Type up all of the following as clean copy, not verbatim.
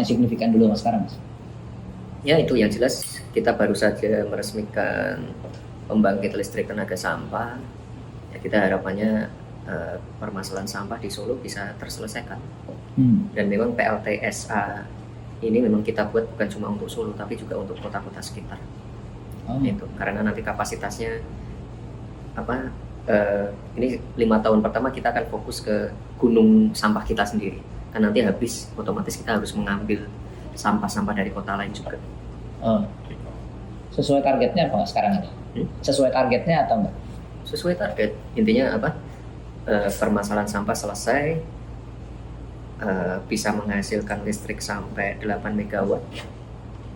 signifikan dulu mas sekarang mas? Ya itu yang jelas kita baru saja meresmikan pembangkit listrik tenaga sampah. Ya, kita harapannya permasalahan sampah di Solo bisa terselesaikan. Dan memang PLTSA ini memang kita buat bukan cuma untuk Solo tapi juga untuk kota-kota sekitar. Itu karena nanti kapasitasnya ini 5 tahun pertama kita akan fokus ke gunung sampah kita sendiri. Kan nanti habis otomatis kita harus mengambil sampah-sampah dari kota lain juga. Sesuai targetnya apa sekarang ini? Sesuai targetnya atau enggak? Sesuai target. Intinya permasalahan sampah selesai, bisa menghasilkan listrik sampai 8 MW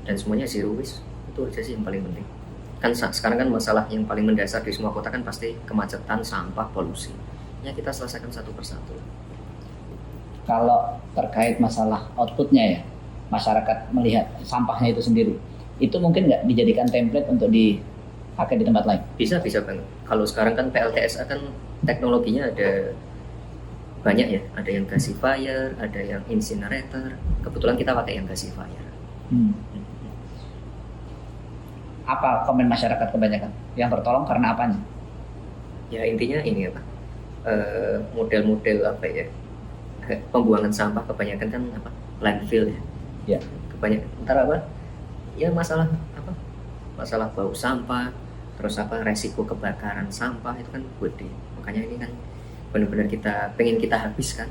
dan semuanya zero waste. Itu aja sih yang paling penting. Kan sekarang kan masalah yang paling mendasar di semua kota kan pasti kemacetan, sampah, polusi. Ya kita selesaikan satu persatu. Kalau terkait masalah outputnya ya, masyarakat melihat sampahnya itu sendiri, itu mungkin nggak dijadikan template untuk dipakai di tempat lain? Bisa banget. Kalau sekarang kan PLTSA kan teknologinya ada banyak ya, ada yang gasifier, ada yang incinerator. Kebetulan kita pakai yang gasifier. Apa komen masyarakat kebanyakan yang tertolong karena apanya? Ya intinya ini model-model pembuangan sampah kebanyakan kan landfill ya. Kebanyakan ya masalah bau sampah, terus resiko kebakaran sampah itu kan gede. Makanya ini kan benar-benar pengen kita habiskan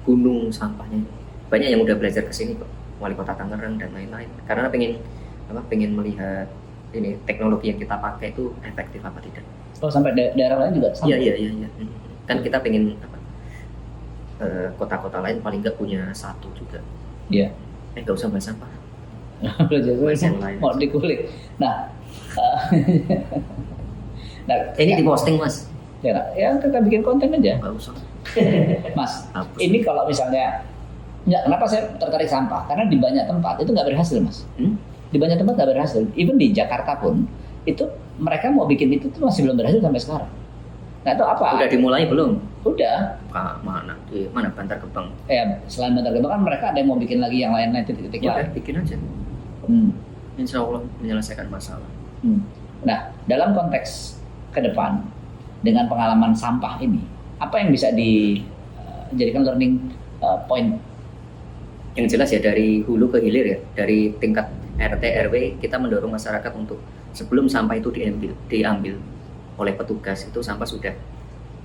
gunung sampahnya. Banyak yang udah belajar ke sini kok, wali kota Tangerang dan lain-lain, karena pengen melihat ini teknologi yang kita pakai itu efektif apa tidak. Oh, sampai daerah lain juga sama? Iya. Kan kita pengen kota-kota lain paling nggak punya satu juga. Iya. Nggak usah bahas sampah. Mau dikulik. Nah, ini diposting mas. Ya kita bikin konten aja. Nggak usah. Mas, ini kalau misalnya, kenapa saya tertarik sampah? Karena di banyak tempat itu nggak berhasil mas. Di banyak tempat nggak berhasil. Even di Jakarta pun itu mereka mau bikin itu tuh masih belum berhasil sampai sekarang. Nah itu apa? Udah dimulai belum? Udah. Mana? Di mana? Bantar Gebang. Selain Bantar Gebang kan mereka ada yang mau bikin lagi yang lain-lain titik-titik lain. Bikin aja. Insya Allah menyelesaikan masalah. Nah, dalam konteks ke depan dengan pengalaman sampah ini, apa yang bisa dijadikan learning point? Yang jelas ya dari hulu ke hilir ya, dari tingkat RT RW kita mendorong masyarakat untuk sebelum sampah itu diambil oleh petugas itu sampah sudah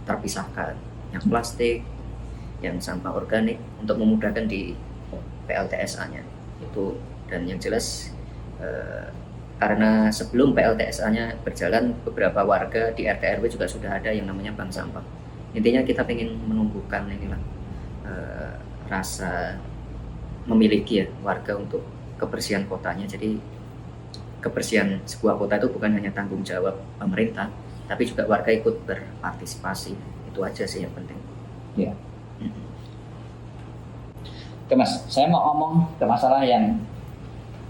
terpisahkan, yang plastik, yang sampah organik, untuk memudahkan di PLTSA-nya itu. Dan yang jelas karena sebelum PLTSA-nya berjalan, beberapa warga di RT RW juga sudah ada yang namanya bank sampah. Intinya kita ingin menumbuhkan rasa memiliki ya warga untuk kebersihan kotanya. Jadi kebersihan sebuah kota itu bukan hanya tanggung jawab pemerintah, tapi juga warga ikut berpartisipasi. Itu aja sih yang penting. Iya. Oke mas, saya mau ngomong ke masalah yang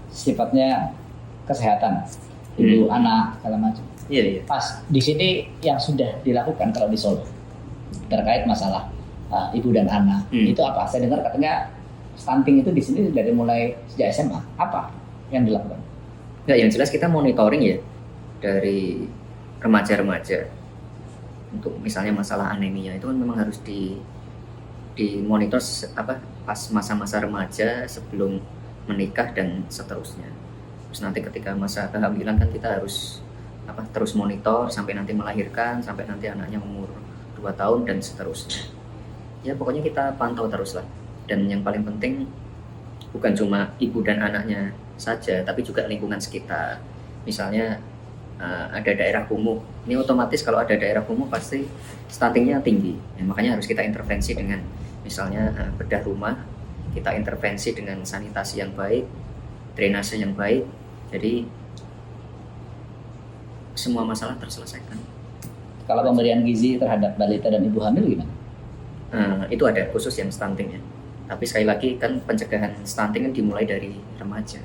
sifatnya kesehatan, ibu, anak, segala macam. Iya. Pas di sini yang sudah dilakukan kalau di Solo terkait masalah ibu dan anak, itu apa? Saya dengar katanya stunting itu di sini dari mulai sejak SMA. Apa yang dilakukan? Ya, yang jelas kita monitoring ya dari remaja-remaja untuk misalnya masalah anemia itu kan memang harus dimonitor pas masa-masa remaja sebelum menikah dan seterusnya. Terus nanti ketika masa kehamilan kan kita harus terus monitor sampai nanti melahirkan, sampai nanti anaknya umur 2 tahun dan seterusnya. Ya pokoknya kita pantau terus lah. Dan yang paling penting bukan cuma ibu dan anaknya saja, tapi juga lingkungan sekitar. Misalnya ada daerah kumuh, ini otomatis kalau ada daerah kumuh pasti stuntingnya tinggi. Ya, makanya harus kita intervensi dengan misalnya bedah rumah, kita intervensi dengan sanitasi yang baik, drainase yang baik. Jadi semua masalah terselesaikan. Kalau pemberian gizi terhadap balita dan ibu hamil gimana? Itu ada khusus yang stunting ya. Tapi sekali lagi kan pencegahan stunting kan dimulai dari remaja.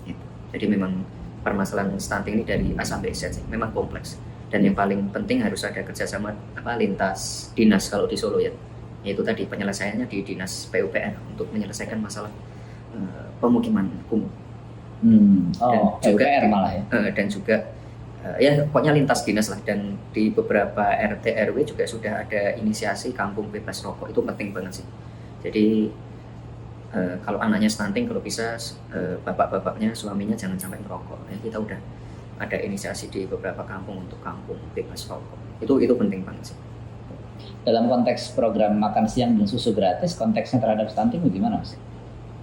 Gitu. Jadi memang permasalahan stunting ini dari A sampai Z sih, memang kompleks. Dan yang paling penting harus ada kerjasama lintas dinas kalau di Solo ya. Yaitu tadi penyelesaiannya di dinas PUPR untuk menyelesaikan masalah pemukiman kumuh. Oh, Dan juga PUPR malah ya. Dan juga ya pokoknya lintas dinas lah, dan di beberapa RT RW juga sudah ada inisiasi kampung bebas rokok. Itu penting banget sih. Jadi kalau anaknya stunting, kalau bisa bapak-bapaknya, suaminya jangan sampai merokok. Ya, kita udah ada inisiasi di beberapa kampung untuk kampung bebas rokok. Itu penting banget sih. Dalam konteks program makan siang dan susu gratis, konteksnya terhadap stunting gimana, Mas?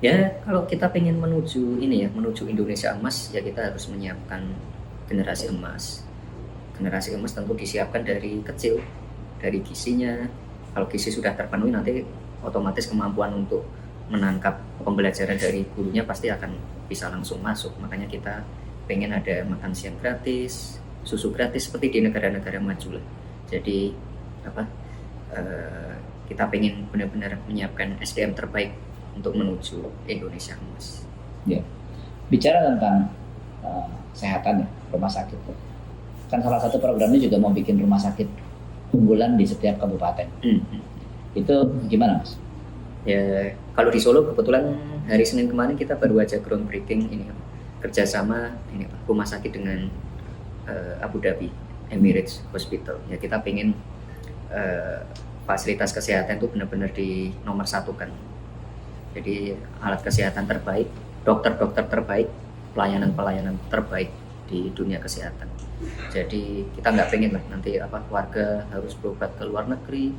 Ya, kalau kita pengen menuju Indonesia emas, ya kita harus menyiapkan generasi emas. Generasi emas tentu disiapkan dari kecil, dari gizinya. Kalau gizi sudah terpenuhi, nanti otomatis kemampuan untuk menangkap pembelajaran dari gurunya pasti akan bisa langsung masuk. Makanya kita pengen ada makan siang gratis, susu gratis seperti di negara-negara maju lah. Jadi kita pengen benar-benar menyiapkan SDM terbaik untuk menuju Indonesia emas. Ya, bicara tentang kesehatan ya, rumah sakit. Kan salah satu programnya juga mau bikin rumah sakit unggulan di setiap kabupaten. Itu gimana, Mas? Ya, kalau di Solo kebetulan hari Senin kemarin kita baru aja groundbreaking ini kerjasama ini rumah sakit dengan Abu Dhabi Emirates Hospital. Ya, kita pengen fasilitas kesehatan itu benar-benar di nomor satukan. Jadi alat kesehatan terbaik, dokter-dokter terbaik, pelayanan-pelayanan terbaik di dunia kesehatan. Jadi kita nggak pengen lah nanti warga harus berobat ke luar negeri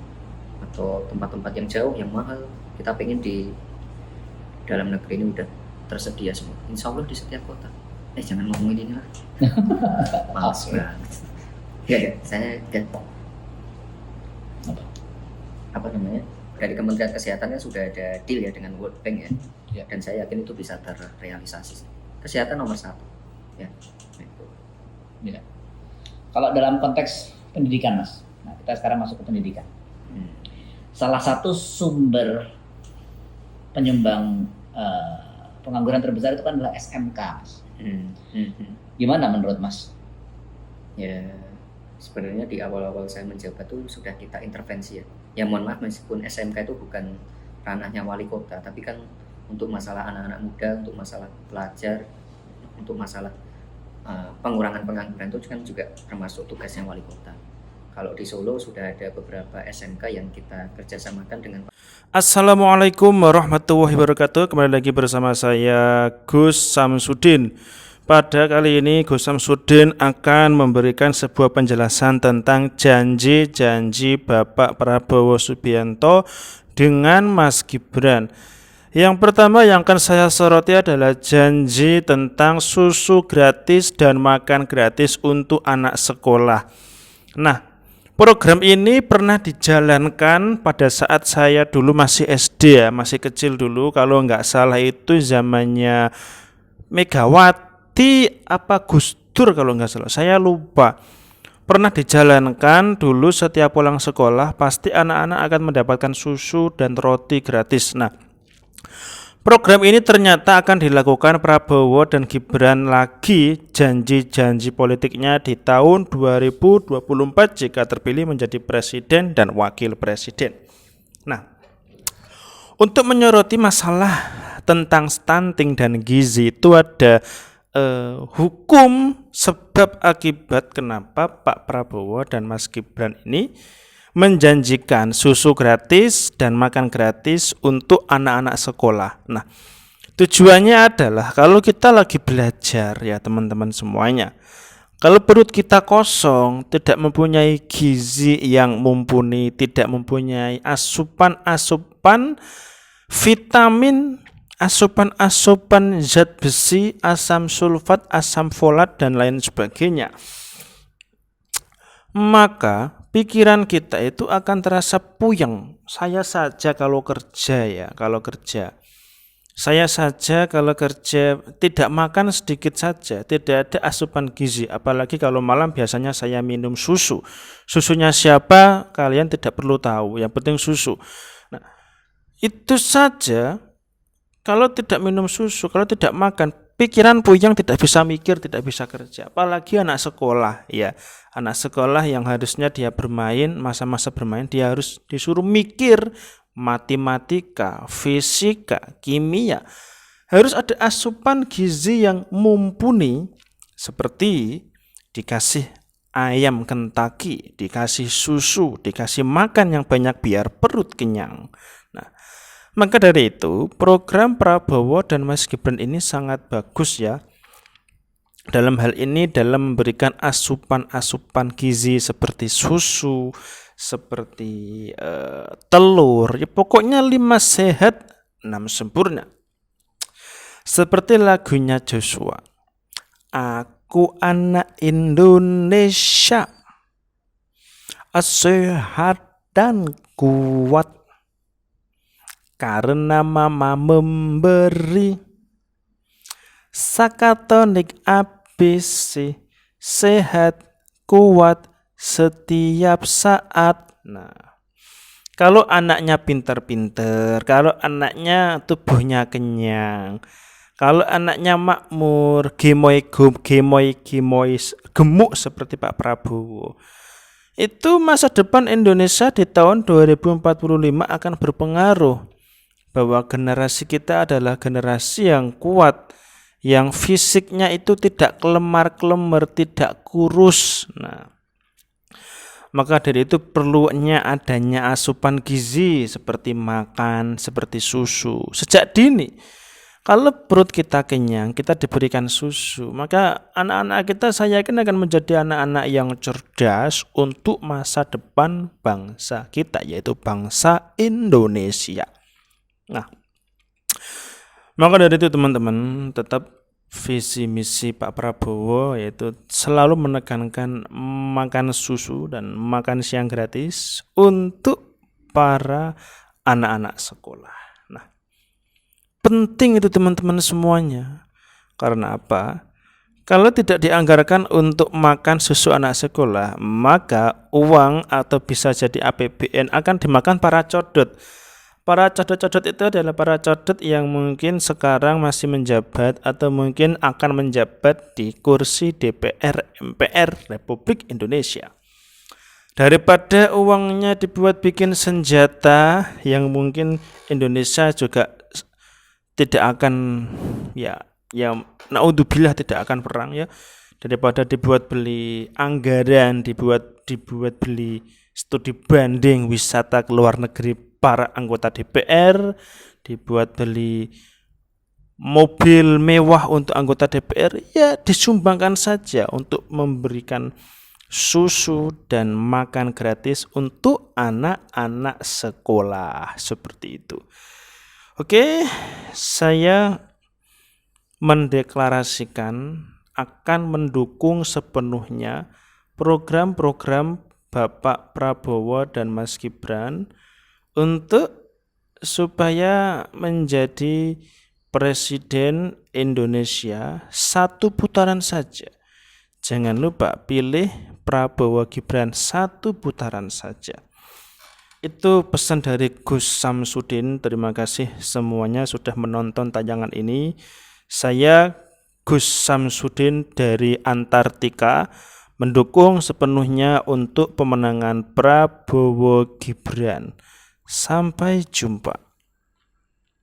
atau tempat-tempat yang jauh, yang mahal. Kita pengen di dalam negeri ini udah tersedia semua. Insya Allah di setiap kota. Jangan ngomongin ini lah. Males banget. Ya, saya apa namanya? Dari Kementerian Kesehatan kan sudah ada deal ya dengan World Bank ya. Dan saya yakin itu bisa terrealisasi. Kesehatan nomor 1 ya. Ya. Kalau dalam konteks pendidikan, Mas, nah kita sekarang masuk ke pendidikan. Salah satu sumber penyumbang pengangguran terbesar itu kan adalah SMK, Mas. Gimana menurut Mas? Ya, sebenarnya di awal-awal saya menjabat tuh sudah kita intervensi ya. Ya mohon maaf, meskipun SMK itu bukan ranahnya wali kota, tapi kan untuk masalah anak-anak muda, untuk masalah pelajar, untuk masalah pengurangan pengangguran itu kan juga termasuk tugasnya wali kota. Kalau di Solo sudah ada beberapa SMK yang kita kerjasamakan dengan. Assalamualaikum warahmatullahi wabarakatuh. Kembali lagi bersama saya Gus Samsudin. Pada kali ini Gus Samsudin akan memberikan sebuah penjelasan tentang janji-janji Bapak Prabowo Subianto dengan Mas Gibran. Yang pertama yang akan saya soroti adalah janji tentang susu gratis dan makan gratis untuk anak sekolah. Nah, program ini pernah dijalankan pada saat saya dulu masih SD ya, masih kecil dulu. Kalau nggak salah itu zamannya Megawati Gus Dur kalau nggak salah, saya lupa. Pernah dijalankan dulu, setiap pulang sekolah pasti anak-anak akan mendapatkan susu dan roti gratis. Nah, program ini ternyata akan dilakukan Prabowo dan Gibran lagi, janji-janji politiknya di tahun 2024 jika terpilih menjadi presiden dan wakil presiden. Nah, untuk menyoroti masalah tentang stunting dan gizi itu ada hukum sebab akibat kenapa Pak Prabowo dan Mas Gibran ini menjanjikan susu gratis dan makan gratis untuk anak-anak sekolah. Nah, tujuannya adalah kalau kita lagi belajar ya teman-teman semuanya, kalau perut kita kosong, tidak mempunyai gizi yang mumpuni, tidak mempunyai asupan-asupan vitamin, asupan-asupan zat besi, asam sulfat, asam folat dan lain sebagainya, maka pikiran kita itu akan terasa puyeng. Saya saja kalau kerja tidak makan sedikit saja, tidak ada asupan gizi. Apalagi kalau malam biasanya saya minum susu. Susunya siapa kalian tidak perlu tahu, yang penting susu. Nah, itu saja. Kalau tidak minum susu, kalau tidak makan, pikiran puyeng, tidak bisa mikir, tidak bisa kerja. Apalagi anak sekolah ya. Anak sekolah yang harusnya dia bermain, masa-masa bermain, dia harus disuruh mikir matematika, fisika, kimia. Harus ada asupan gizi yang mumpuni, seperti dikasih ayam Kentucky, dikasih susu, dikasih makan yang banyak biar perut kenyang. Nah, maka dari itu program Prabowo dan Mas Gibran ini sangat bagus ya. Dalam hal ini dalam memberikan asupan gizi seperti susu, seperti telur, ya pokoknya 5 sehat 6 sempurna. Seperti lagunya Joshua, aku anak Indonesia, sehat dan kuat, karena mama memberi. Sakatonik ABC, sehat kuat setiap saat. Nah, kalau anaknya pinter-pinter, kalau anaknya tubuhnya kenyang, kalau anaknya makmur, gemoy gemuk seperti Pak Prabowo, itu masa depan Indonesia di tahun 2045 akan berpengaruh bahwa generasi kita adalah generasi yang kuat, yang fisiknya itu tidak kelemar-kelemar, tidak kurus. Nah, maka dari itu perlunya adanya asupan gizi seperti makan, seperti susu sejak dini. Kalau perut kita kenyang, kita diberikan susu, maka anak-anak kita saya yakin akan menjadi anak-anak yang cerdas untuk masa depan bangsa kita, yaitu bangsa Indonesia. Nah, maka dari itu teman-teman, tetap visi misi Pak Prabowo yaitu selalu menekankan makan susu dan makan siang gratis untuk para anak-anak sekolah. Nah, penting itu teman-teman semuanya. Karena apa? Kalau tidak dianggarkan untuk makan susu anak sekolah, maka uang atau bisa jadi APBN akan dimakan para codot. Para codot-codot itu adalah para codot yang mungkin sekarang masih menjabat atau mungkin akan menjabat di kursi DPR MPR Republik Indonesia. Daripada uangnya dibuat bikin senjata yang mungkin Indonesia juga tidak akan naudzubillah tidak akan perang ya, daripada dibuat beli anggaran, dibuat beli studi banding wisata ke luar negeri para anggota DPR, dibuat beli mobil mewah untuk anggota DPR, ya disumbangkan saja untuk memberikan susu dan makan gratis untuk anak-anak sekolah, seperti itu. Oke, saya mendeklarasikan akan mendukung sepenuhnya program-program Bapak Prabowo dan Mas Gibran untuk supaya menjadi Presiden Indonesia satu putaran saja. Jangan lupa pilih Prabowo Gibran satu putaran saja. Itu pesan dari Gus Samsudin. Terima kasih semuanya sudah menonton tayangan ini. Saya Gus Samsudin dari Antartika mendukung sepenuhnya untuk pemenangan Prabowo Gibran. Sampai jumpa.